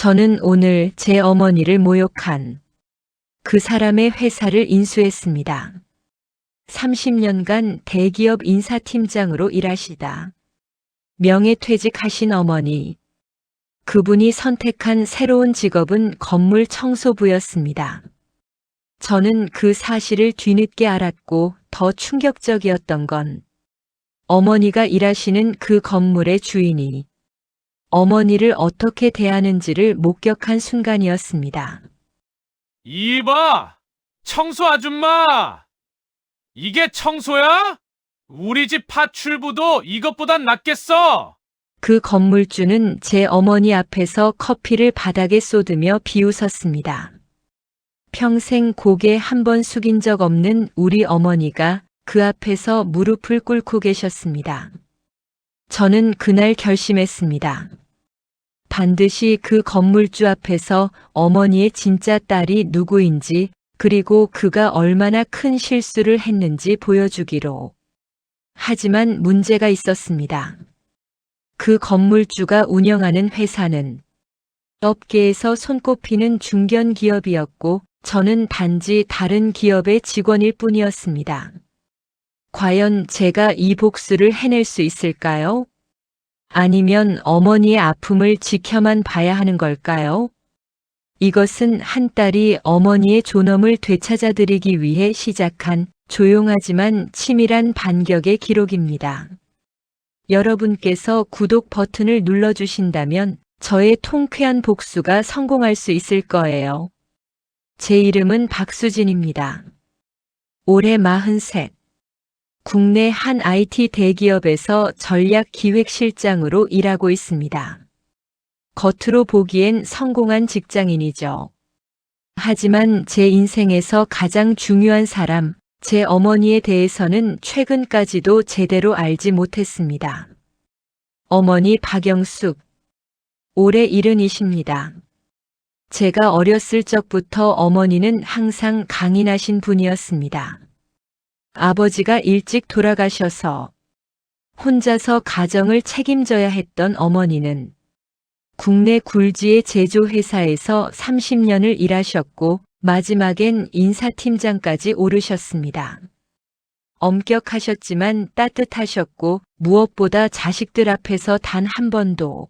저는 오늘 제 어머니를 모욕한 그 사람의 회사를 인수했습니다. 30년간 대기업 인사팀장으로 일하시다 명예퇴직하신 어머니. 그분이 선택한 새로운 직업은 건물 청소부였습니다. 저는 그 사실을 뒤늦게 알았고 더 충격적이었던 건 어머니가 일하시는 그 건물의 주인이 어머니를 어떻게 대하는지를 목격한 순간이었습니다. 이봐! 청소 아줌마! 이게 청소야? 우리 집 파출부도 이것보단 낫겠어! 그 건물주는 제 어머니 앞에서 커피를 바닥에 쏟으며 비웃었습니다. 평생 고개 한 번 숙인 적 없는 우리 어머니가 그 앞에서 무릎을 꿇고 계셨습니다. 저는 그날 결심했습니다. 반드시 그 건물주 앞에서 어머니의 진짜 딸이 누구인지, 그리고 그가 얼마나 큰 실수를 했는지 보여주기로. 하지만 문제가 있었습니다. 그 건물주가 운영하는 회사는 업계에서 손꼽히는 중견 기업이었고, 저는 단지 다른 기업의 직원일 뿐이었습니다. 과연 제가 이 복수를 해낼 수 있을까요? 아니면 어머니의 아픔을 지켜만 봐야 하는 걸까요? 이것은 한 딸이 어머니의 존엄을 되찾아드리기 위해 시작한 조용하지만 치밀한 반격의 기록입니다. 여러분께서 구독 버튼을 눌러주신다면 저의 통쾌한 복수가 성공할 수 있을 거예요. 제 이름은 박수진입니다. 올해 43. 국내 한 IT 대기업에서 전략기획실장으로 일하고 있습니다. 겉으로 보기엔 성공한 직장인이죠. 하지만 제 인생에서 가장 중요한 사람, 제 어머니에 대해서는 최근까지도 제대로 알지 못했습니다. 어머니 박영숙, 올해 70이십니다. 제가 어렸을 적부터 어머니는 항상 강인하신 분이었습니다. 아버지가 일찍 돌아가셔서 혼자서 가정을 책임져야 했던 어머니는 국내 굴지의 제조회사에서 30년을 일하셨고 마지막엔 인사팀장까지 오르셨습니다. 엄격하셨지만 따뜻하셨고 무엇보다 자식들 앞에서 단 한 번도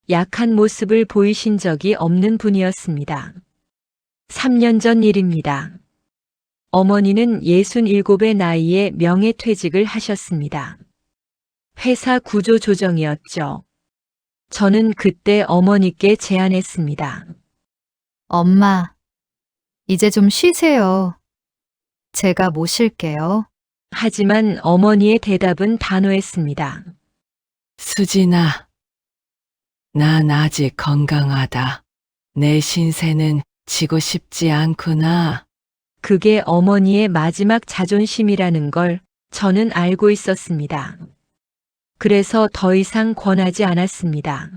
약한 모습을 보이신 적이 없는 분이었습니다. 3년 전 일입니다. 어머니는 67의 나이에 명예퇴직을 하셨습니다. 회사 구조 조정이었죠. 저는 그때 어머니께 제안했습니다. 엄마, 이제 좀 쉬세요. 제가 모실게요. 하지만 어머니의 대답은 단호했습니다. 수진아, 난 아직 건강하다. 내 신세는 지고 싶지 않구나. 그게 어머니의 마지막 자존심이라는 걸 저는 알고 있었습니다. 그래서 더 이상 권하지 않았습니다.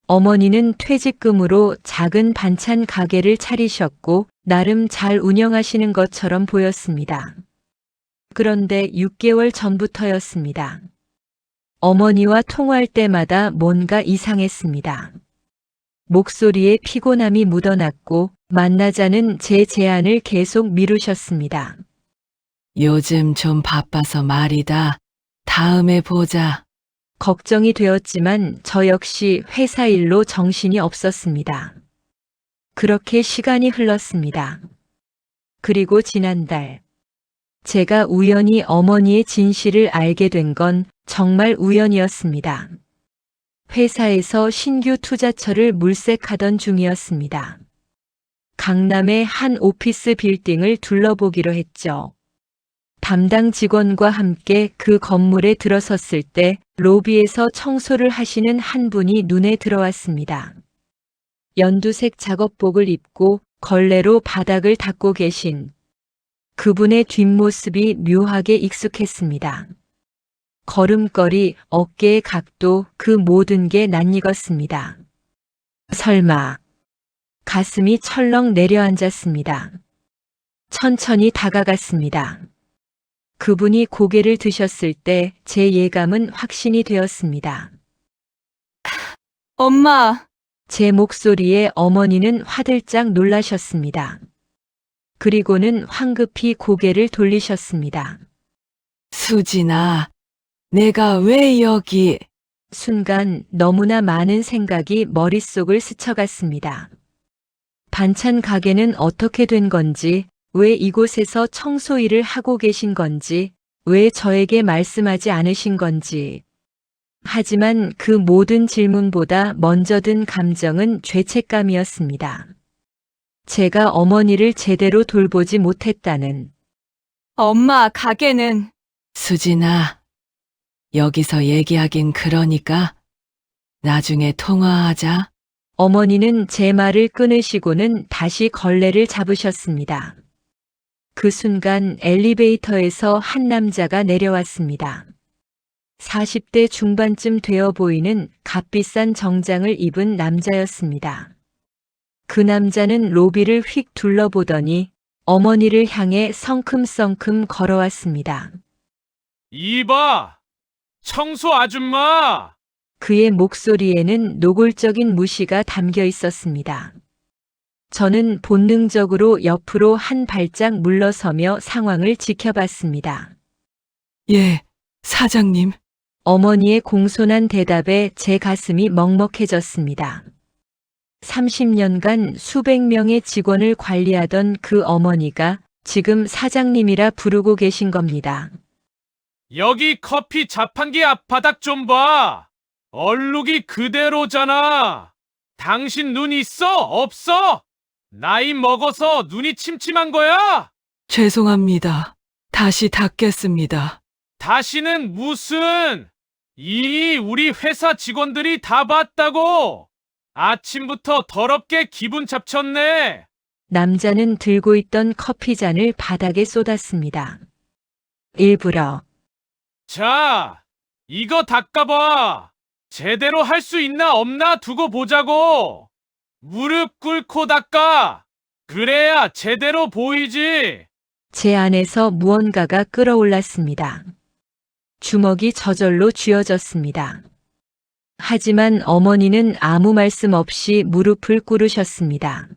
어머니는 퇴직금으로 작은 반찬 가게를 차리셨고 나름 잘 운영하시는 것처럼 보였습니다. 그런데 6개월 전부터였습니다. 어머니와 통화할 때마다 뭔가 이상했습니다. 목소리에 피곤함이 묻어났고 만나자는 제 제안을 계속 미루셨습니다. 요즘 좀 바빠서 말이다. 다음에 보자. 걱정이 되었지만 저 역시 회사 일로 정신이 없었습니다. 그렇게 시간이 흘렀습니다. 그리고 지난달, 제가 우연히 어머니의 진실을 알게 된 건 정말 우연이었습니다. 회사에서 신규 투자처를 물색하던 중이었습니다. 강남의 한 오피스 빌딩을 둘러보기로 했죠. 담당 직원과 함께 그 건물에 들어섰을 때 로비에서 청소를 하시는 한 분이 눈에 들어왔습니다. 연두색 작업복을 입고 걸레로 바닥을 닦고 계신 그분의 뒷모습이 묘하게 익숙했습니다. 걸음걸이, 어깨의 각도, 그 모든 게 낯익었습니다. 설마. 가슴이 철렁 내려앉았습니다. 천천히 다가갔습니다. 그분이 고개를 드셨을 때 제 예감은 확신이 되었습니다. 엄마, 제 목소리에 어머니는 화들짝 놀라셨습니다. 그리고는 황급히 고개를 돌리셨습니다. 수진아, 내가 왜 여기? 순간 너무나 많은 생각이 머릿속을 스쳐갔습니다. 반찬 가게는 어떻게 된 건지, 왜 이곳에서 청소 일을 하고 계신 건지, 왜 저에게 말씀하지 않으신 건지. 하지만 그 모든 질문보다 먼저 든 감정은 죄책감이었습니다. 제가 어머니를 제대로 돌보지 못했다는. 엄마, 가게는 수진아, 여기서 얘기하긴 그러니까 나중에 통화하자. 어머니는 제 말을 끊으시고는 다시 걸레를 잡으셨습니다. 그 순간 엘리베이터에서 한 남자가 내려왔습니다. 40대 중반쯤 되어 보이는 값비싼 정장을 입은 남자였습니다. 그 남자는 로비를 휙 둘러보더니 어머니를 향해 성큼성큼 걸어왔습니다. 이봐! 청소 아줌마! 그의 목소리에는 노골적인 무시가 담겨 있었습니다. 저는 본능적으로 옆으로 한 발짝 물러서며 상황을 지켜봤습니다. 예, 사장님. 어머니의 공손한 대답에 제 가슴이 먹먹해졌습니다. 30년간 수백 명의 직원을 관리하던 그 어머니가 지금 사장님이라 부르고 계신 겁니다. 여기 커피 자판기 앞바닥 좀 봐! 얼룩이 그대로잖아! 당신 눈 있어? 없어? 나이 먹어서 눈이 침침한 거야? 죄송합니다. 다시 닦겠습니다. 다시는 무슨! 이 우리 회사 직원들이 다 봤다고! 아침부터 더럽게 기분 잡쳤네! 남자는 들고 있던 커피잔을 바닥에 쏟았습니다. 일부러 자, 이거 닦아봐! 제대로 할 수 있나 없나 두고 보자고! 무릎 꿇고 닦아! 그래야 제대로 보이지! 제 안에서 무언가가 끓어올랐습니다. 주먹이 저절로 쥐어졌습니다. 하지만 어머니는 아무 말씀 없이 무릎을 꿇으셨습니다.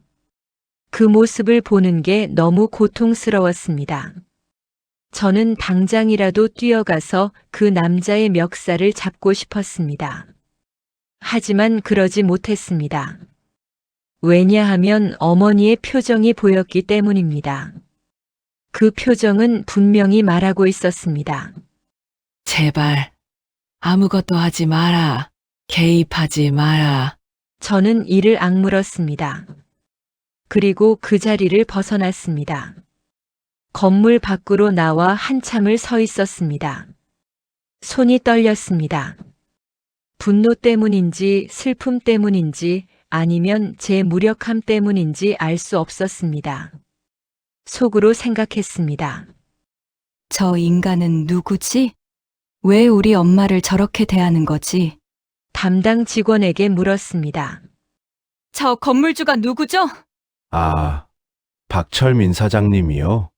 그 모습을 보는 게 너무 고통스러웠습니다. 저는 당장이라도 뛰어가서 그 남자의 멱살을 잡고 싶었습니다. 하지만 그러지 못했습니다. 왜냐하면 어머니의 표정이 보였기 때문입니다. 그 표정은 분명히 말하고 있었습니다. 제발, 아무것도 하지 마라. 개입하지 마라. 저는 이를 악물었습니다. 그리고 그 자리를 벗어났습니다. 건물 밖으로 나와 한참을 서 있었습니다. 손이 떨렸습니다. 분노 때문인지 슬픔 때문인지 아니면 제 무력함 때문인지 알 수 없었습니다. 속으로 생각했습니다. 저 인간은 누구지? 왜 우리 엄마를 저렇게 대하는 거지? 담당 직원에게 물었습니다. 저 건물주가 누구죠? 아, 박철민 사장님이요?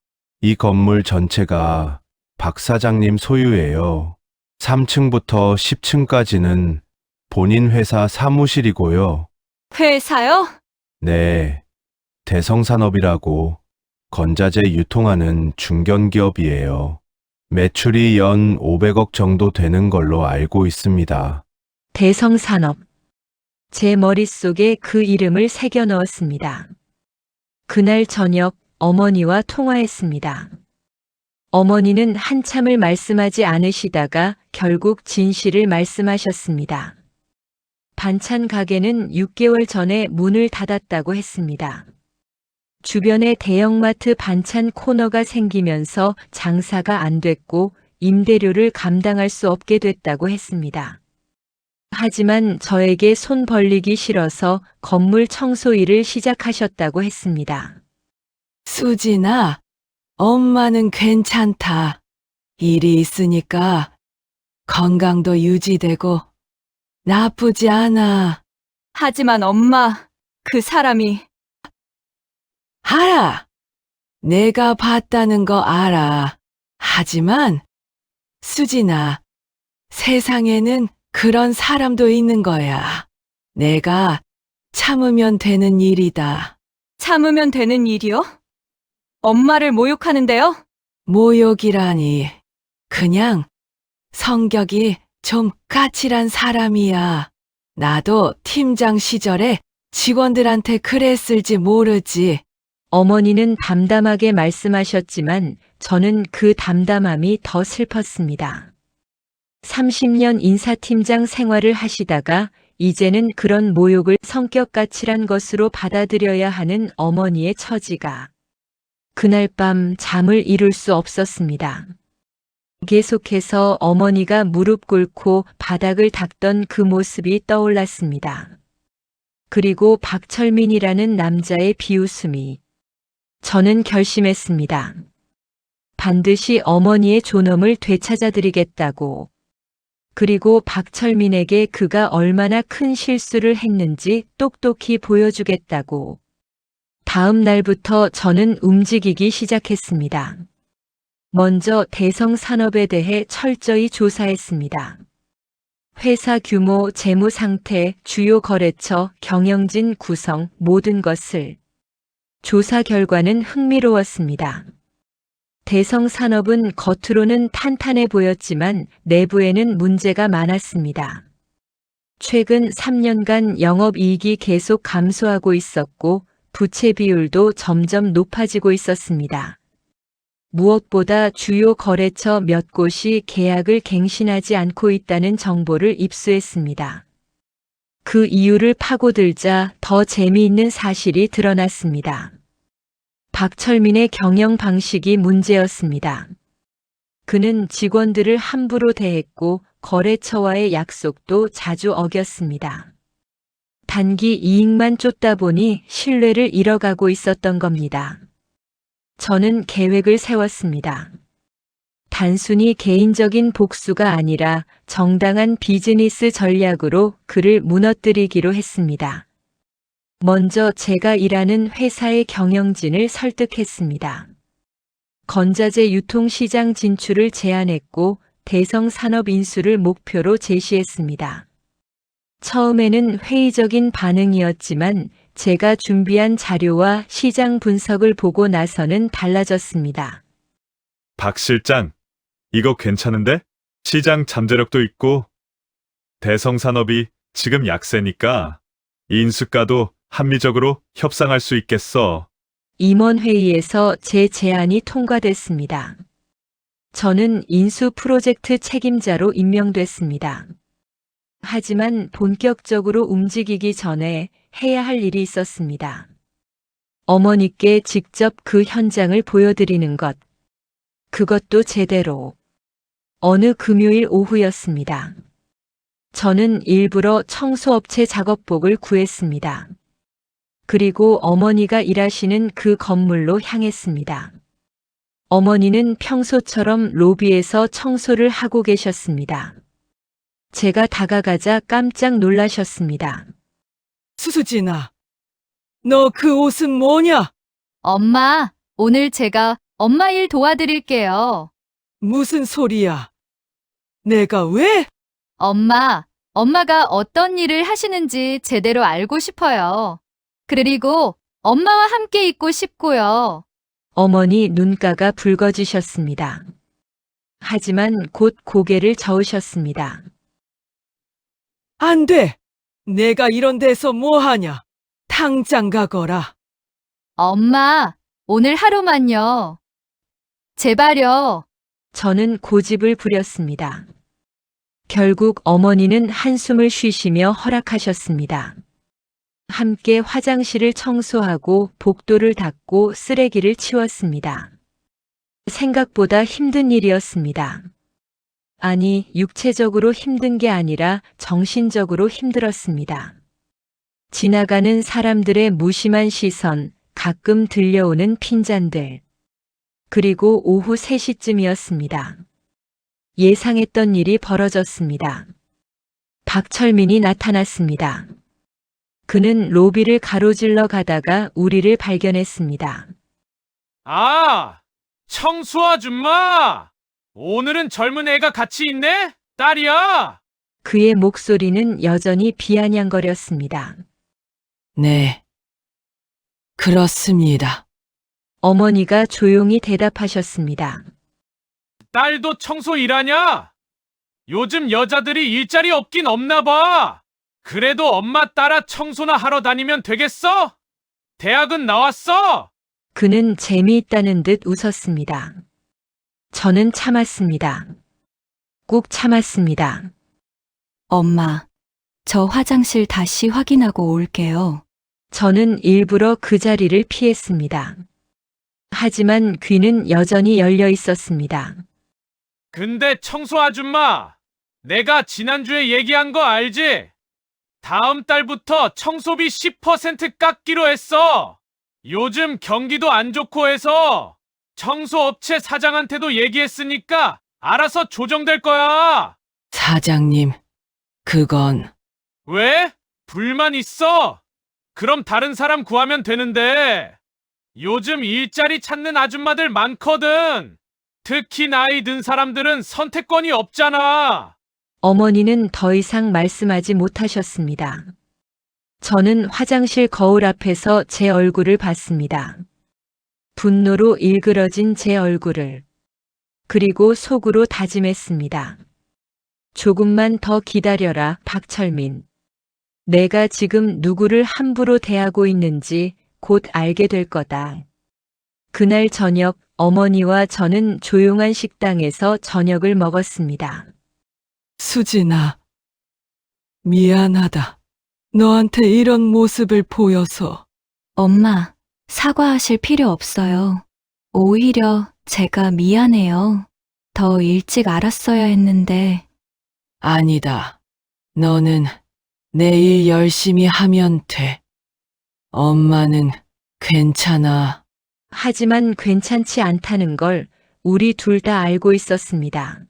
이 건물 전체가 박 사장님 소유예요. 3층부터 10층까지는 본인 회사 사무실이고요. 회사요? 네, 대성산업이라고 건자재 유통하는 중견기업이에요. 매출이 연 500억 정도 되는 걸로 알고 있습니다. 대성산업. 제 머릿속에 그 이름을 새겨 넣었습니다. 그날 저녁 어머니와 통화했습니다. 어머니는 한참을 말씀하지 않으시다가 결국 진실을 말씀하셨습니다. 반찬 가게는 6개월 전에 문을 닫았다고 했습니다. 주변에 대형마트 반찬 코너가 생기면서 장사가 안 됐고 임대료를 감당할 수 없게 됐다고 했습니다. 하지만 저에게 손 벌리기 싫어서 건물 청소 일을 시작하셨다고 했습니다. 수진아, 엄마는 괜찮다. 일이 있으니까 건강도 유지되고 나쁘지 않아. 하지만 엄마, 그 사람이 알아. 내가 봤다는 거 알아. 하지만 수진아, 세상에는 그런 사람도 있는 거야. 내가 참으면 되는 일이다. 참으면 되는 일이요? 엄마를 모욕하는데요? 모욕이라니. 그냥 성격이 좀 까칠한 사람이야. 나도 팀장 시절에 직원들한테 그랬을지 모르지. 어머니는 담담하게 말씀하셨지만 저는 그 담담함이 더 슬펐습니다. 30년 인사팀장 생활을 하시다가 이제는 그런 모욕을 성격 까칠한 것으로 받아들여야 하는 어머니의 처지가 그날 밤 잠을 이룰 수 없었습니다. 계속해서 어머니가 무릎 꿇고 바닥을 닦던 그 모습이 떠올랐습니다. 그리고 박철민이라는 남자의 비웃음이. 저는 결심했습니다. 반드시 어머니의 존엄을 되찾아드리겠다고. 그리고 박철민에게 그가 얼마나 큰 실수를 했는지 똑똑히 보여주겠다고. 다음 날부터 저는 움직이기 시작했습니다. 먼저 대성산업에 대해 철저히 조사했습니다. 회사 규모, 재무 상태, 주요 거래처, 경영진 구성, 모든 것을. 조사 결과는 흥미로웠습니다. 대성산업은 겉으로는 탄탄해 보였지만 내부에는 문제가 많았습니다. 최근 3년간 영업이익이 계속 감소하고 있었고 부채 비율도 점점 높아지고 있었습니다. 무엇보다 주요 거래처 몇 곳이 계약을 갱신하지 않고 있다는 정보를 입수했습니다. 그 이유를 파고들자 더 재미있는 사실이 드러났습니다. 박철민의 경영 방식이 문제였습니다. 그는 직원들을 함부로 대했고 거래처와의 약속도 자주 어겼습니다. 단기 이익만 쫓다 보니 신뢰를 잃어가고 있었던 겁니다. 저는 계획을 세웠습니다. 단순히 개인적인 복수가 아니라 정당한 비즈니스 전략으로 그를 무너뜨리기로 했습니다. 먼저 제가 일하는 회사의 경영진을 설득했습니다. 건자재 유통시장 진출을 제안했고 대성산업 인수를 목표로 제시했습니다. 처음에는 회의적인 반응이었지만 제가 준비한 자료와 시장 분석을 보고 나서는 달라졌습니다. 박 실장, 이거 괜찮은데? 시장 잠재력도 있고 대성산업이 지금 약세니까 인수가도 합리적으로 협상할 수 있겠어. 임원회의에서 제 제안이 통과됐습니다. 저는 인수 프로젝트 책임자로 임명됐습니다. 하지만 본격적으로 움직이기 전에 해야 할 일이 있었습니다. 어머니께 직접 그 현장을 보여드리는 것. 그것도 제대로. 어느 금요일 오후였습니다. 저는 일부러 청소업체 작업복을 구했습니다. 그리고 어머니가 일하시는 그 건물로 향했습니다. 어머니는 평소처럼 로비에서 청소를 하고 계셨습니다. 제가 다가가자 깜짝 놀라셨습니다. 수진아, 너 그 옷은 뭐냐? 엄마, 오늘 제가 엄마 일 도와드릴게요. 무슨 소리야? 내가 왜? 엄마가 어떤 일을 하시는지 제대로 알고 싶어요. 그리고 엄마와 함께 있고 싶고요. 어머니 눈가가 붉어지셨습니다. 하지만 곧 고개를 저으셨습니다. 안 돼! 내가 이런 데서 뭐 하냐? 당장 가거라. 엄마, 오늘 하루만요. 제발요. 저는 고집을 부렸습니다. 결국 어머니는 한숨을 쉬시며 허락하셨습니다. 함께 화장실을 청소하고 복도를 닦고 쓰레기를 치웠습니다. 생각보다 힘든 일이었습니다. 아니, 육체적으로 힘든 게 아니라 정신적으로 힘들었습니다. 지나가는 사람들의 무심한 시선, 가끔 들려오는 핀잔들. 그리고 오후 3시쯤이었습니다. 예상했던 일이 벌어졌습니다. 박철민이 나타났습니다. 그는 로비를 가로질러 가다가 우리를 발견했습니다. 아, 청수 아줌마! 오늘은 젊은 애가 같이 있네? 딸이야! 그의 목소리는 여전히 비아냥거렸습니다. 네. 그렇습니다. 어머니가 조용히 대답하셨습니다. 딸도 청소 일하냐? 요즘 여자들이 일자리 없긴 없나 봐. 그래도 엄마 따라 청소나 하러 다니면 되겠어? 대학은 나왔어? 그는 재미있다는 듯 웃었습니다. 저는 참았습니다. 꾹 참았습니다. 엄마, 저 화장실 다시 확인하고 올게요. 저는 일부러 그 자리를 피했습니다. 하지만 귀는 여전히 열려 있었습니다. 근데 청소 아줌마, 내가 지난주에 얘기한 거 알지? 다음 달부터 청소비 10% 깎기로 했어. 요즘 경기도 안 좋고 해서 청소업체 사장한테도 얘기했으니까 알아서 조정될 거야. 사장님, 그건 왜? 불만 있어? 그럼 다른 사람 구하면 되는데. 요즘 일자리 찾는 아줌마들 많거든. 특히 나이 든 사람들은 선택권이 없잖아. 어머니는 더 이상 말씀하지 못하셨습니다. 저는 화장실 거울 앞에서 제 얼굴을 봤습니다. 분노로 일그러진 제 얼굴을. 그리고 속으로 다짐했습니다. 조금만 더 기다려라, 박철민. 내가 지금 누구를 함부로 대하고 있는지 곧 알게 될 거다. 그날 저녁 어머니와 저는 조용한 식당에서 저녁을 먹었습니다. 수진아, 미안하다. 너한테 이런 모습을 보여서. 엄마, 사과하실 필요 없어요. 오히려 제가 미안해요. 더 일찍 알았어야 했는데. 아니다. 너는 내일 열심히 하면 돼. 엄마는 괜찮아. 하지만 괜찮지 않다는 걸 우리 둘 다 알고 있었습니다.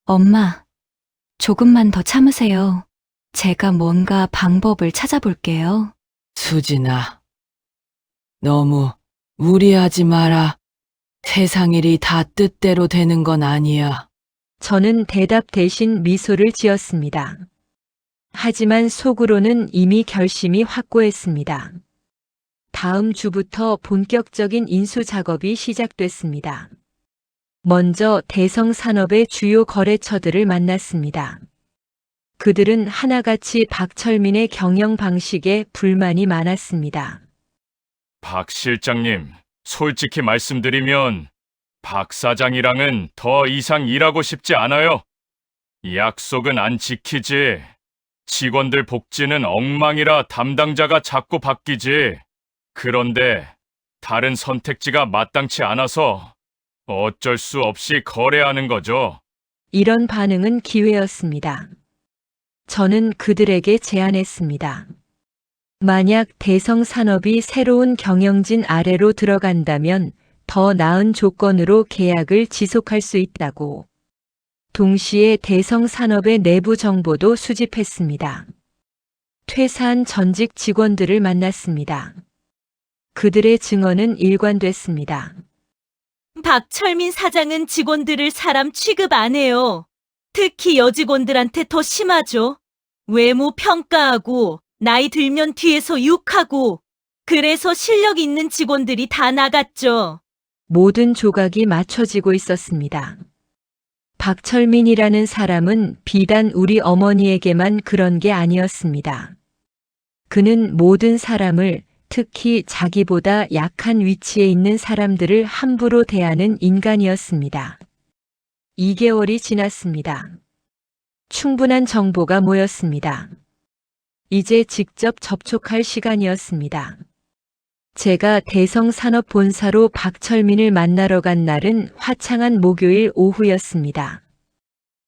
엄마, 조금만 더 참으세요. 제가 뭔가 방법을 찾아볼게요. 수진아, 너무 무리하지 마라. 세상 일이 다 뜻대로 되는 건 아니야. 저는 대답 대신 미소를 지었습니다. 하지만 속으로는 이미 결심이 확고했습니다. 다음 주부터 본격적인 인수 작업이 시작됐습니다. 먼저 대성산업의 주요 거래처들을 만났습니다. 그들은 하나같이 박철민의 경영 방식에 불만이 많았습니다. 박 실장님, 솔직히 말씀드리면 박 사장이랑은 더 이상 일하고 싶지 않아요. 약속은 안 지키지. 직원들 복지는 엉망이라 담당자가 자꾸 바뀌지. 그런데 다른 선택지가 마땅치 않아서 어쩔 수 없이 거래하는 거죠. 이런 반응은 기회였습니다. 저는 그들에게 제안했습니다. 만약 대성산업이 새로운 경영진 아래로 들어간다면 더 나은 조건으로 계약을 지속할 수 있다고. 동시에 대성산업의 내부 정보도 수집했습니다. 퇴사한 전직 직원들을 만났습니다. 그들의 증언은 일관됐습니다. 박철민 사장은 직원들을 사람 취급 안 해요. 특히 여직원들한테 더 심하죠. 외모 평가하고 나이 들면 뒤에서 욕하고 그래서 실력 있는 직원들이 다 나갔죠. 모든 조각이 맞춰지고 있었습니다. 박철민이라는 사람은 비단 우리 어머니에게만 그런 게 아니었습니다. 그는 모든 사람을, 특히 자기보다 약한 위치에 있는 사람들을 함부로 대하는 인간이었습니다. 2개월이 지났습니다. 충분한 정보가 모였습니다. 이제 직접 접촉할 시간이었습니다. 제가 대성산업본사로 박철민을 만나러 간 날은 화창한 목요일 오후였습니다.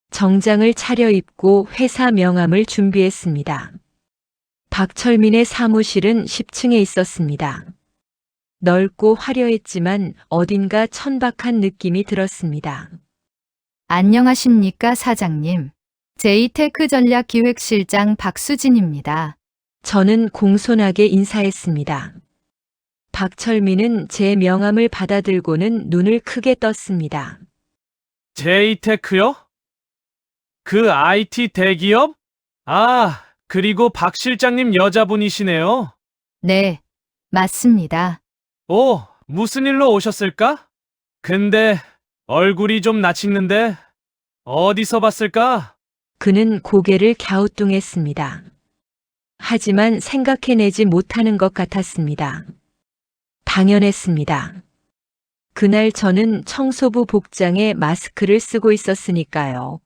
정장을 차려입고 회사 명함을 준비했습니다. 박철민의 사무실은 10층에 있었습니다. 넓고 화려했지만 어딘가 천박한 느낌이 들었습니다. 안녕하십니까, 사장님. 제이테크 전략기획실장 박수진입니다. 저는 공손하게 인사했습니다. 박철민은 제 명함을 받아들고는 눈을 크게 떴습니다. 제이테크요? 그 IT 대기업? 아, 그리고 박 실장님 여자분이시네요. 네, 맞습니다. 오, 무슨 일로 오셨을까? 근데 얼굴이 좀 낯익는데 어디서 봤을까? 그는 고개를 갸우뚱했습니다. 하지만 생각해내지 못하는 것 같았습니다. 당연했습니다. 그날 저는 청소부 복장에 마스크를 쓰고 있었으니까요.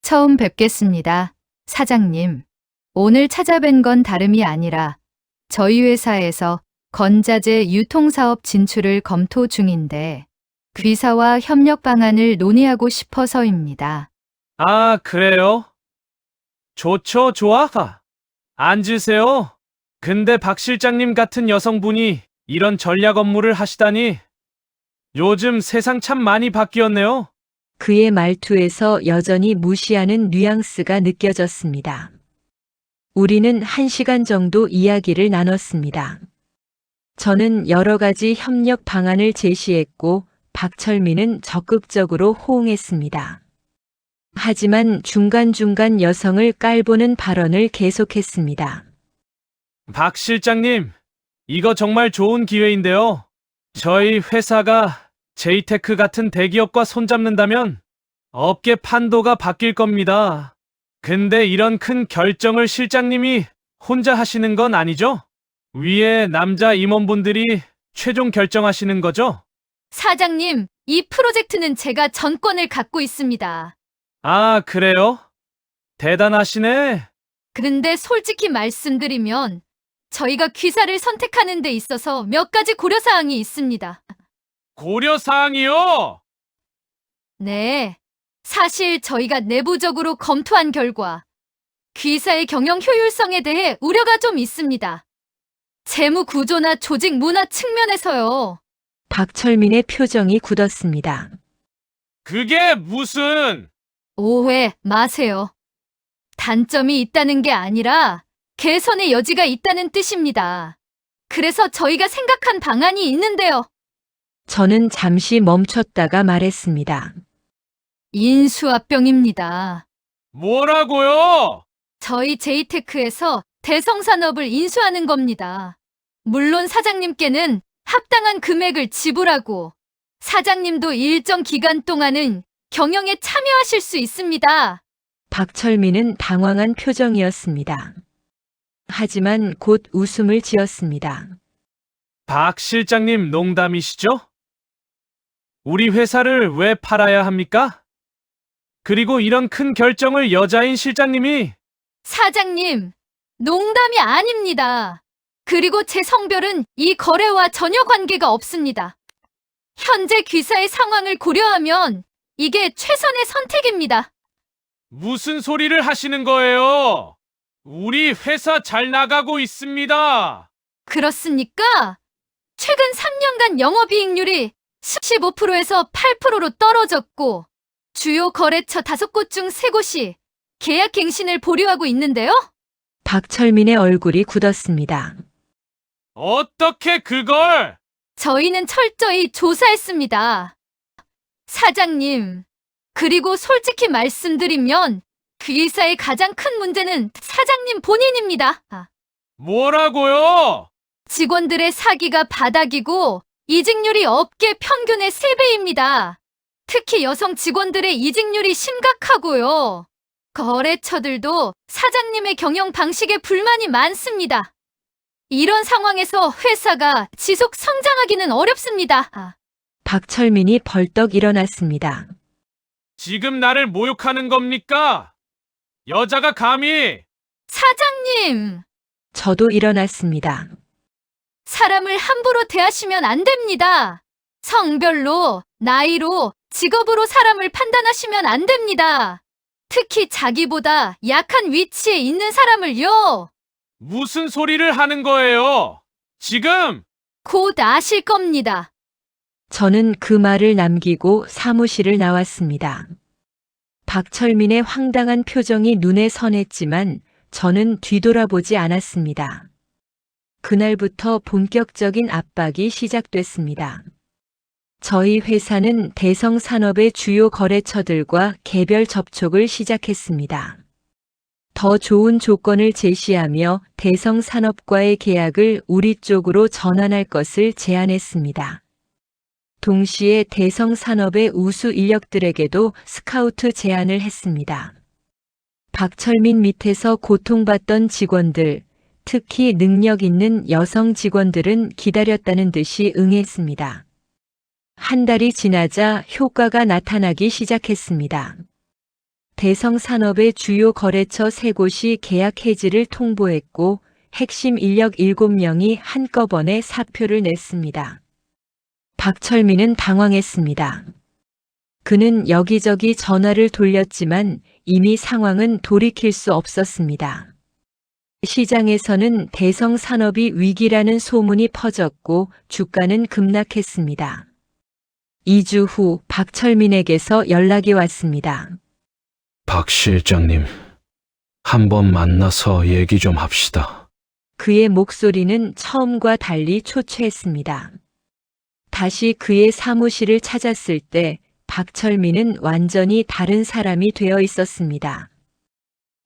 처음 뵙겠습니다, 사장님. 오늘 찾아뵌 건 다름이 아니라 저희 회사에서 건자재 유통사업 진출을 검토 중인데 귀사와 협력 방안을 논의하고 싶어서입니다. 아, 그래요? 좋죠, 좋아. 앉으세요. 근데 박 실장님 같은 여성분이 이런 전략 업무를 하시다니. 요즘 세상 참 많이 바뀌었네요. 그의 말투에서 여전히 무시하는 뉘앙스가 느껴졌습니다. 우리는 1시간 정도 이야기를 나눴습니다. 저는 여러 가지 협력 방안을 제시했고 박철민은 적극적으로 호응했습니다. 하지만 중간중간 여성을 깔보는 발언을 계속했습니다. 박 실장님, 이거 정말 좋은 기회인데요. 저희 회사가 제이테크 같은 대기업과 손잡는다면 업계 판도가 바뀔 겁니다. 근데 이런 큰 결정을 실장님이 혼자 하시는 건 아니죠? 위에 남자 임원분들이 최종 결정하시는 거죠? 사장님, 이 프로젝트는 제가 전권을 갖고 있습니다. 아, 그래요? 대단하시네. 그런데 솔직히 말씀드리면 저희가 귀사를 선택하는 데 있어서 몇 가지 고려사항이 있습니다. 고려사항이요? 네. 사실 저희가 내부적으로 검토한 결과 귀사의 경영 효율성에 대해 우려가 좀 있습니다. 재무 구조나 조직 문화 측면에서요. 박철민의 표정이 굳었습니다. 그게 무슨... 오해 마세요. 단점이 있다는 게 아니라 개선의 여지가 있다는 뜻입니다. 그래서 저희가 생각한 방안이 있는데요. 저는 잠시 멈췄다가 말했습니다. 인수합병입니다. 뭐라고요? 저희 제이테크에서 대성산업을 인수하는 겁니다. 물론 사장님께는 합당한 금액을 지불하고 사장님도 일정 기간 동안은 경영에 참여하실 수 있습니다. 박철민은 당황한 표정이었습니다. 하지만 곧 웃음을 지었습니다. 박 실장님 농담이시죠? 우리 회사를 왜 팔아야 합니까? 그리고 이런 큰 결정을 여자인 실장님이... 사장님, 농담이 아닙니다. 그리고 제 성별은 이 거래와 전혀 관계가 없습니다. 현재 귀사의 상황을 고려하면 이게 최선의 선택입니다. 무슨 소리를 하시는 거예요? 우리 회사 잘 나가고 있습니다. 그렇습니까? 최근 3년간 영업이익률이 15%에서 8%로 떨어졌고 주요 거래처 5곳 중 3곳이 계약 갱신을 보류하고 있는데요. 박철민의 얼굴이 굳었습니다. 어떻게 그걸... 저희는 철저히 조사했습니다. 사장님, 그리고 솔직히 말씀드리면 귀사의 가장 큰 문제는 사장님 본인입니다. 뭐라고요? 직원들의 사기가 바닥이고 이직률이 업계 평균의 3배입니다. 특히 여성 직원들의 이직률이 심각하고요. 거래처들도 사장님의 경영 방식에 불만이 많습니다. 이런 상황에서 회사가 지속 성장하기는 어렵습니다. 박철민이 벌떡 일어났습니다. 지금 나를 모욕하는 겁니까? 여자가 감히... 사장님, 저도 일어났습니다. 사람을 함부로 대하시면 안 됩니다. 성별로, 나이로, 직업으로 사람을 판단하시면 안 됩니다. 특히 자기보다 약한 위치에 있는 사람을요. 무슨 소리를 하는 거예요? 지금... 곧 아실 겁니다. 저는 그 말을 남기고 사무실을 나왔습니다. 박철민의 황당한 표정이 눈에 선했지만 저는 뒤돌아보지 않았습니다. 그날부터 본격적인 압박이 시작됐습니다. 저희 회사는 대성 산업의 주요 거래처들과 개별 접촉을 시작했습니다. 더 좋은 조건을 제시하며 대성산업과의 계약을 우리 쪽으로 전환할 것을 제안했습니다. 동시에 대성산업의 우수 인력들에게도 스카우트 제안을 했습니다. 박철민 밑에서 고통받던 직원들, 특히 능력 있는 여성 직원들은 기다렸다는 듯이 응했습니다. 한 달이 지나자 효과가 나타나기 시작했습니다. 대성산업의 주요 거래처 3곳이 계약 해지를 통보했고 핵심 인력 7명이 한꺼번에 사표를 냈습니다. 박철민은 당황했습니다. 그는 여기저기 전화를 돌렸지만 이미 상황은 돌이킬 수 없었습니다. 시장에서는 대성산업이 위기라는 소문이 퍼졌고 주가는 급락했습니다. 2주 후 박철민에게서 연락이 왔습니다. 박 실장님, 한번 만나서 얘기 좀 합시다. 그의 목소리는 처음과 달리 초췌했습니다. 다시 그의 사무실을 찾았을 때 박철민은 완전히 다른 사람이 되어 있었습니다.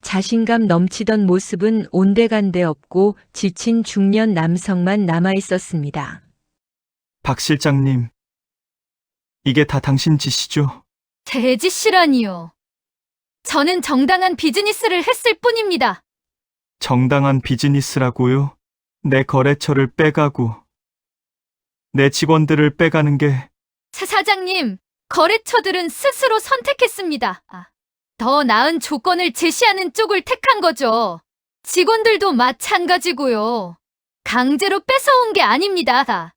자신감 넘치던 모습은 온데간데 없고 지친 중년 남성만 남아 있었습니다. 박 실장님, 이게 다 당신 짓이죠? 제 짓이라니요. 저는 정당한 비즈니스를 했을 뿐입니다. 정당한 비즈니스라고요? 내 거래처를 빼가고 내 직원들을 빼가는 게 사장님, 거래처들은 스스로 선택했습니다. 더 나은 조건을 제시하는 쪽을 택한 거죠. 직원들도 마찬가지고요. 강제로 뺏어온 게 아닙니다.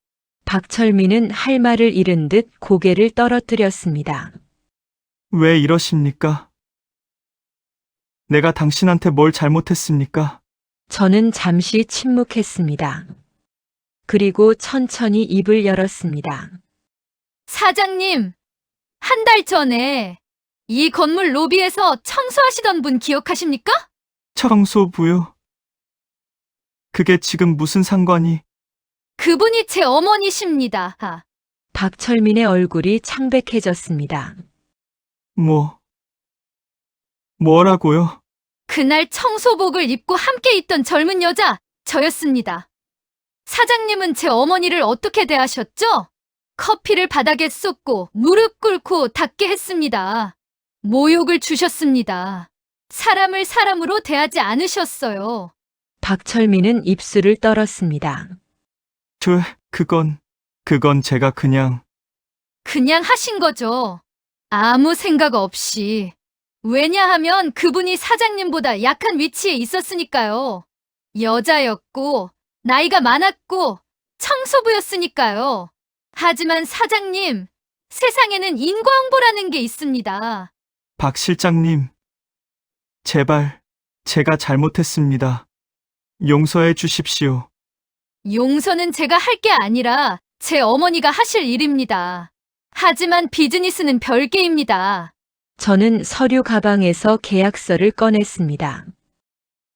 박철민은 할 말을 잃은 듯 고개를 떨어뜨렸습니다. 왜 이러십니까? 내가 당신한테 뭘 잘못했습니까? 저는 잠시 침묵했습니다. 그리고 천천히 입을 열었습니다. 사장님, 한 달 전에 이 건물 로비에서 청소하시던 분 기억하십니까? 청소부요? 그게 지금 무슨 상관이? 그분이 제 어머니십니다. 박철민의 얼굴이 창백해졌습니다. 뭐라고요? 그날 청소복을 입고 함께 있던 젊은 여자, 저였습니다. 사장님은 제 어머니를 어떻게 대하셨죠? 커피를 바닥에 쏟고 무릎 꿇고 닦게 했습니다. 모욕을 주셨습니다. 사람을 사람으로 대하지 않으셨어요. 박철민은 입술을 떨었습니다. 그건 제가 그냥 하신 거죠. 아무 생각 없이. 왜냐하면 그분이 사장님보다 약한 위치에 있었으니까요. 여자였고, 나이가 많았고, 청소부였으니까요. 하지만 사장님, 세상에는 인과응보라는 게 있습니다. 박 실장님, 제발 제가 잘못했습니다. 용서해 주십시오. 용서는 제가 할 게 아니라 제 어머니가 하실 일입니다. 하지만 비즈니스는 별개입니다. 저는 서류 가방에서 계약서를 꺼냈습니다.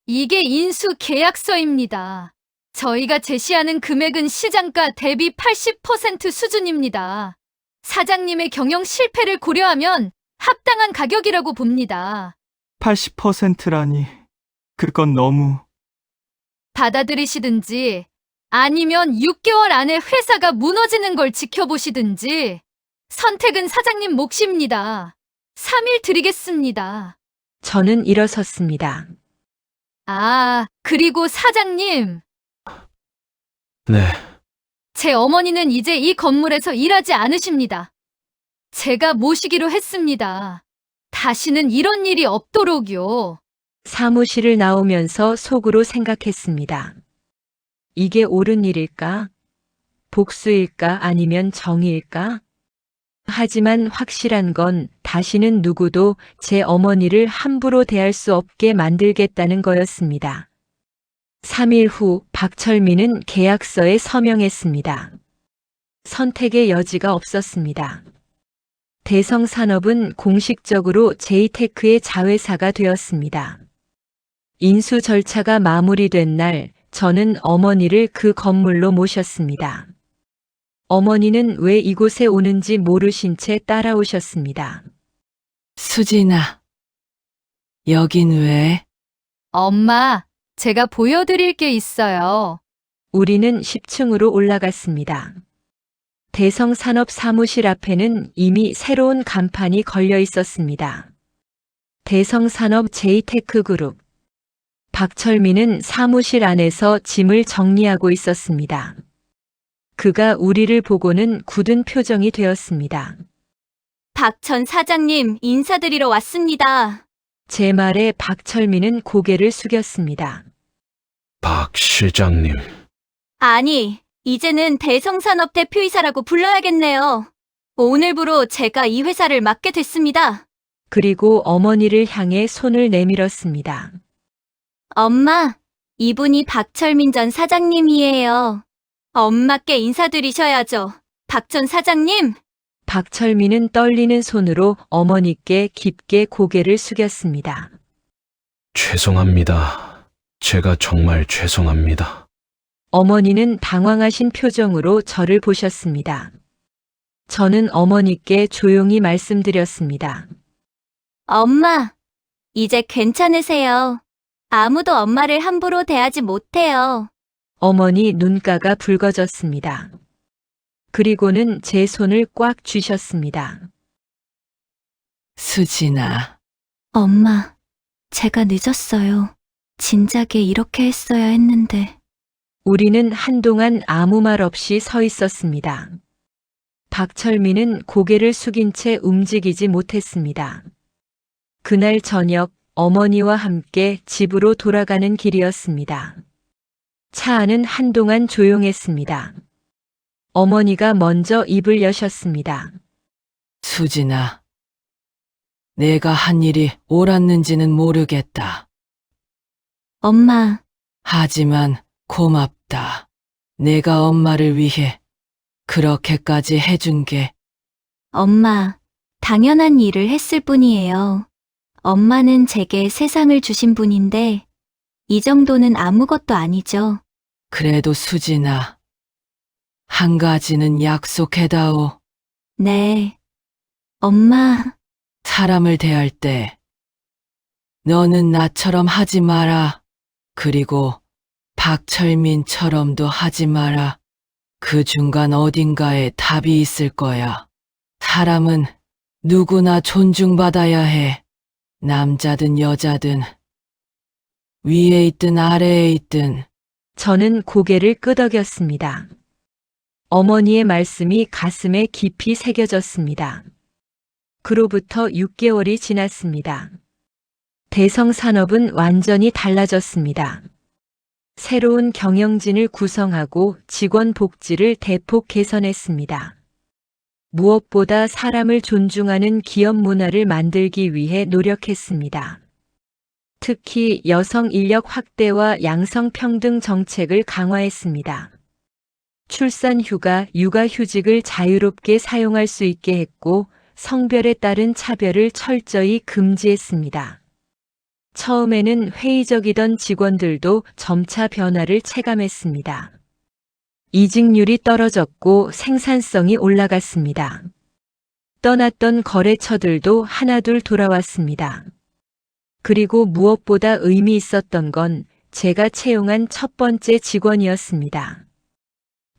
이게 인수 계약서입니다. 저희가 제시하는 금액은 시장가 대비 80% 수준입니다. 사장님의 경영 실패를 고려하면 합당한 가격이라고 봅니다. 80%라니, 그건 너무... 받아들이시든지 아니면 6개월 안에 회사가 무너지는 걸 지켜보시든지 선택은 사장님 몫입니다. 3일 드리겠습니다. 저는 일어섰습니다. 그리고 사장님. 네, 제 어머니는 이제 이 건물에서 일하지 않으십니다. 제가 모시기로 했습니다. 다시는 이런 일이 없도록요. 사무실을 나오면서 속으로 생각했습니다. 이게 옳은 일일까? 복수일까? 아니면 정의일까? 하지만 확실한 건 다시는 누구도 제 어머니를 함부로 대할 수 없게 만들겠다는 거였습니다. 3일 후 박철민은 계약서에 서명했습니다. 선택의 여지가 없었습니다. 대성산업은 공식적으로 제이테크의 자회사가 되었습니다. 인수 절차가 마무리된 날, 저는 어머니를 그 건물로 모셨습니다. 어머니는 왜 이곳에 오는지 모르신 채 따라오셨습니다. 수진아, 여긴 왜? 엄마, 제가 보여드릴 게 있어요. 우리는 10층으로 올라갔습니다. 대성산업 사무실 앞에는 이미 새로운 간판이 걸려 있었습니다. 대성산업 제이테크그룹. 박철민은 사무실 안에서 짐을 정리하고 있었습니다. 그가 우리를 보고는 굳은 표정이 되었습니다. 박 전 사장님, 인사드리러 왔습니다. 제 말에 박철민은 고개를 숙였습니다. 박 실장님, 아니, 이제는 대성산업 대표이사라고 불러야겠네요. 오늘부로 제가 이 회사를 맡게 됐습니다. 그리고 어머니를 향해 손을 내밀었습니다. 엄마, 이분이 박철민 전 사장님이에요. 엄마께 인사드리셔야죠. 박 전 사장님. 박철민은 떨리는 손으로 어머니께 깊게 고개를 숙였습니다. 죄송합니다. 제가 정말 죄송합니다. 어머니는 당황하신 표정으로 저를 보셨습니다. 저는 어머니께 조용히 말씀드렸습니다. 엄마, 이제 괜찮으세요. 아무도 엄마를 함부로 대하지 못해요. 어머니 눈가가 붉어졌습니다. 그리고는 제 손을 꽉 쥐셨습니다. 수진아, 엄마, 제가 늦었어요. 진작에 이렇게 했어야 했는데. 우리는 한동안 아무 말 없이 서 있었습니다. 박철민은 고개를 숙인 채 움직이지 못했습니다. 그날 저녁 어머니와 함께 집으로 돌아가는 길이었습니다. 차 안은 한동안 조용했습니다. 어머니가 먼저 입을 여셨습니다. 수진아, 내가 한 일이 옳았는지는 모르겠다. 엄마, 하지만 고맙다. 내가 엄마를 위해 그렇게까지 해준 게. 엄마, 당연한 일을 했을 뿐이에요. 엄마는 제게 세상을 주신 분인데, 이 정도는 아무것도 아니죠. 그래도 수진아, 한 가지는 약속해다오. 네. 엄마, 사람을 대할 때 너는 나처럼 하지 마라. 그리고 박철민처럼도 하지 마라. 그 중간 어딘가에 답이 있을 거야. 사람은 누구나 존중받아야 해. 남자든 여자든, 위에 있든 아래에 있든. 저는 고개를 끄덕였습니다. 어머니의 말씀이 가슴에 깊이 새겨졌습니다. 그로부터 6개월이 지났습니다. 대성산업은 완전히 달라졌습니다. 새로운 경영진을 구성하고 직원 복지를 대폭 개선했습니다. 무엇보다 사람을 존중하는 기업 문화를 만들기 위해 노력했습니다. 특히 여성 인력 확대와 양성평등 정책을 강화했습니다. 출산휴가, 육아휴직을 자유롭게 사용할 수 있게 했고 성별에 따른 차별을 철저히 금지했습니다. 처음에는 회의적이던 직원들도 점차 변화를 체감했습니다. 이직률이 떨어졌고 생산성이 올라갔습니다. 떠났던 거래처들도 하나둘 돌아왔습니다. 그리고 무엇보다 의미 있었던 건 제가 채용한 첫 번째 직원이었습니다.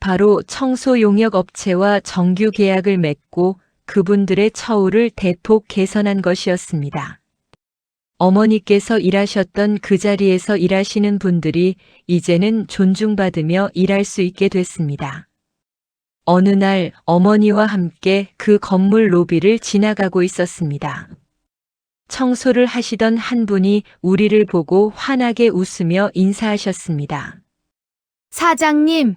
바로 청소 용역 업체와 정규 계약을 맺고 그분들의 처우를 대폭 개선한 것이었습니다. 어머니께서 일하셨던 그 자리에서 일하시는 분들이 이제는 존중받으며 일할 수 있게 됐습니다. 어느 날 어머니와 함께 그 건물 로비를 지나가고 있었습니다. 청소를 하시던 한 분이 우리를 보고 환하게 웃으며 인사하셨습니다. 사장님,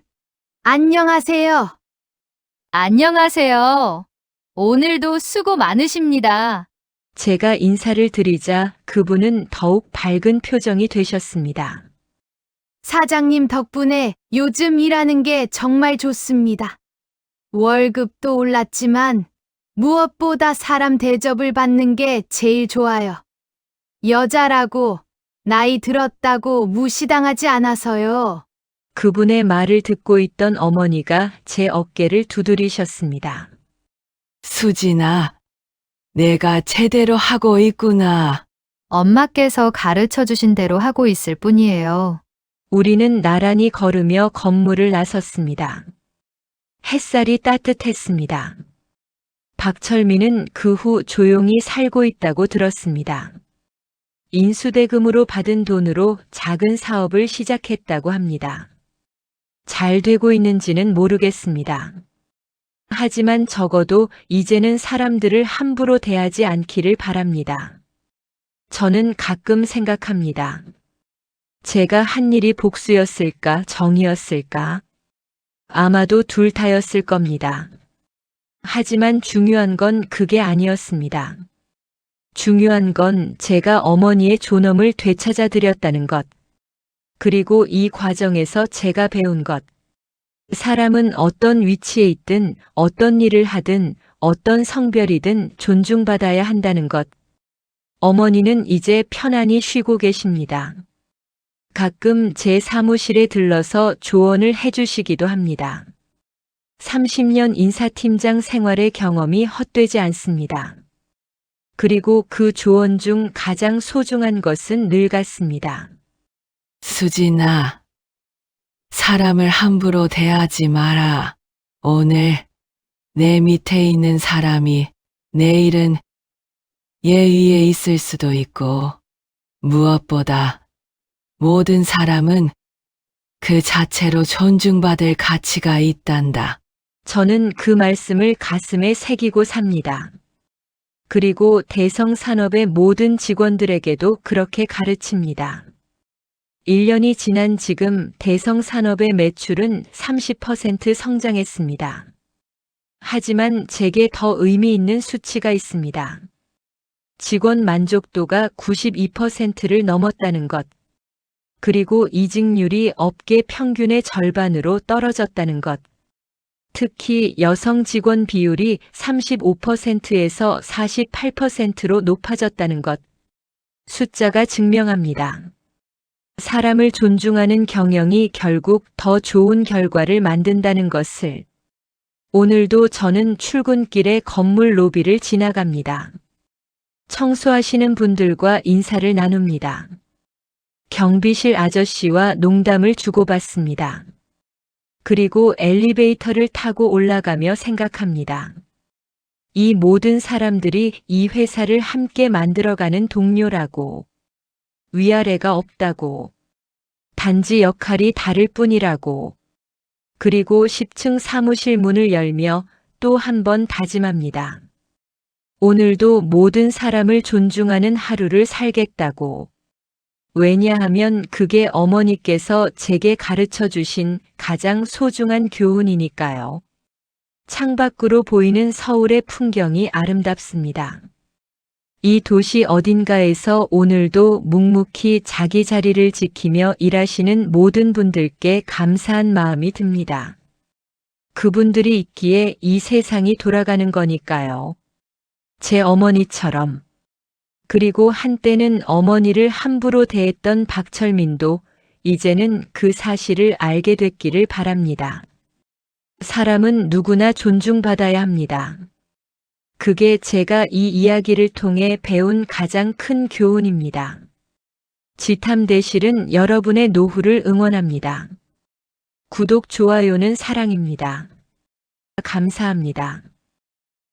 안녕하세요. 안녕하세요. 오늘도 수고 많으십니다. 제가 인사를 드리자 그분은 더욱 밝은 표정이 되셨습니다. 사장님 덕분에 요즘 일하는 게 정말 좋습니다. 월급도 올랐지만 무엇보다 사람 대접을 받는 게 제일 좋아요. 여자라고 나이 들었다고 무시당하지 않아서요. 그분의 말을 듣고 있던 어머니가 제 어깨를 두드리셨습니다. 수진아, 내가 제대로 하고 있구나. 엄마께서 가르쳐 주신 대로 하고 있을 뿐이에요. 우리는 나란히 걸으며 건물을 나섰습니다. 햇살이 따뜻했습니다. 박철민은 그 후 조용히 살고 있다고 들었습니다. 인수대금으로 받은 돈으로 작은 사업을 시작했다고 합니다. 잘 되고 있는지는 모르겠습니다. 하지만 적어도 이제는 사람들을 함부로 대하지 않기를 바랍니다. 저는 가끔 생각합니다. 제가 한 일이 복수였을까, 정의였을까? 아마도 둘 다였을 겁니다. 하지만 중요한 건 그게 아니었습니다. 중요한 건 제가 어머니의 존엄을 되찾아 드렸다는 것. 그리고 이 과정에서 제가 배운 것. 사람은 어떤 위치에 있든 어떤 일을 하든 어떤 성별이든 존중받아야 한다는 것. 어머니는 이제 편안히 쉬고 계십니다. 가끔 제 사무실에 들러서 조언을 해주시기도 합니다. 30년 인사팀장 생활의 경험이 헛되지 않습니다. 그리고 그 조언 중 가장 소중한 것은 늘 같습니다. 수진아, 사람을 함부로 대하지 마라. 오늘 내 밑에 있는 사람이 내일은 얘 위에 있을 수도 있고, 무엇보다 모든 사람은 그 자체로 존중받을 가치가 있단다. 저는 그 말씀을 가슴에 새기고 삽니다. 그리고 대성산업의 모든 직원들에게도 그렇게 가르칩니다. 1년이 지난 지금 대성산업의 매출은 30% 성장했습니다. 하지만 제게 더 의미 있는 수치가 있습니다. 직원 만족도가 92%를 넘었다는 것. 그리고 이직률이 업계 평균의 절반으로 떨어졌다는 것. 특히 여성 직원 비율이 35%에서 48%로 높아졌다는 것. 숫자가 증명합니다. 사람을 존중하는 경영이 결국 더 좋은 결과를 만든다는 것을. 오늘도 저는 출근길에 건물 로비를 지나갑니다. 청소하시는 분들과 인사를 나눕니다. 경비실 아저씨와 농담을 주고받습니다. 그리고 엘리베이터를 타고 올라가며 생각합니다. 이 모든 사람들이 이 회사를 함께 만들어가는 동료라고. 위아래가 없다고. 단지 역할이 다를 뿐이라고. 그리고 10층 사무실 문을 열며 또 한 번 다짐합니다. 오늘도 모든 사람을 존중하는 하루를 살겠다고. 왜냐하면 그게 어머니께서 제게 가르쳐 주신 가장 소중한 교훈이니까요. 창밖으로 보이는 서울의 풍경이 아름답습니다. 이 도시 어딘가에서 오늘도 묵묵히 자기 자리를 지키며 일하시는 모든 분들께 감사한 마음이 듭니다. 그분들이 있기에 이 세상이 돌아가는 거니까요. 제 어머니처럼. 그리고 한때는 어머니를 함부로 대했던 박철민도 이제는 그 사실을 알게 됐기를 바랍니다. 사람은 누구나 존중받아야 합니다. 그게 제가 이 이야기를 통해 배운 가장 큰 교훈입니다. 지탐대실은 여러분의 노후를 응원합니다. 구독, 좋아요는 사랑입니다. 감사합니다.